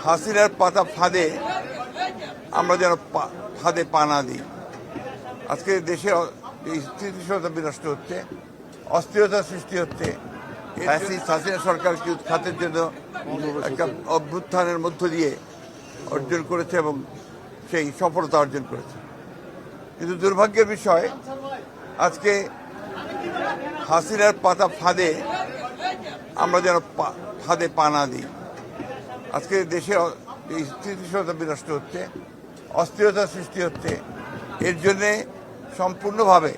হাসিনার পাতা ফাঁদে আমরা যেন ফাঁদে পা না দিই। আজকে দেশে স্থিতিশীলতা বিনষ্ট হচ্ছে, অস্থিরতা সৃষ্টি হচ্ছে। হাসিনা সরকারকে উৎখাতের জন্য একটা অভ্যুত্থানের মধ্য দিয়ে অর্জন করেছে এবং সেই সফলতা অর্জন করেছে। কিন্তু দুর্ভাগ্যের বিষয়, আজকে হাসিনার পাতা ফাঁদে আমরা যেন ফাঁদে পা না দিই। আজকে দেশে স্থিতিশীলতা বিনষ্ট হচ্ছে, অস্থিরতা সৃষ্টি হচ্ছে। এর জন্যে সম্পূর্ণভাবে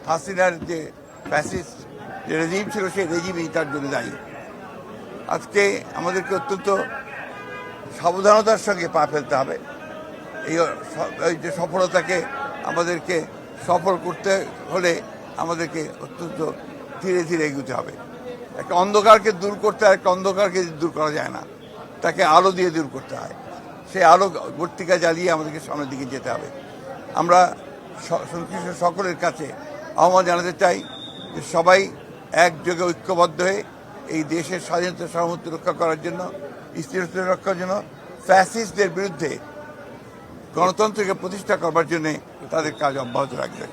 হাসিনার যে ফ্যাসিস্ট যে রেজিম ছিল, সেই রেজিমই তার জন্য দায়ী। আজকে আমাদেরকে অত্যন্ত সাবধানতার সঙ্গে পা ফেলতে হবে। এই যে সফলতাকে আমাদেরকে সফল করতে হলে আমাদেরকে অত্যন্ত ধীরে ধীরে এগোতে হবে। একটা অন্ধকারকে দূর করতে হয়, একটা অন্ধকারকে দূর করা যায় না, তাকে আলো দিয়ে দূর করতে হয়। সেই আলো বর্তিকা জ্বালিয়ে আমাদেরকে সামনের দিকে যেতে হবে। আমরা সংশ্লিষ্ট সকলের কাছে আহ্বান জানাতে চাই যে সবাই একযোগে ঐক্যবদ্ধ হয়ে এই দেশের স্বাধীনতা সার্বভৌমত্ব রক্ষা করার জন্য, স্থিরতা রক্ষার জন্য, ফ্যাসিস্টদের বিরুদ্ধে গণতন্ত্রকে প্রতিষ্ঠা করবার জন্য তাদের কাজ অব্যাহত রাখবে।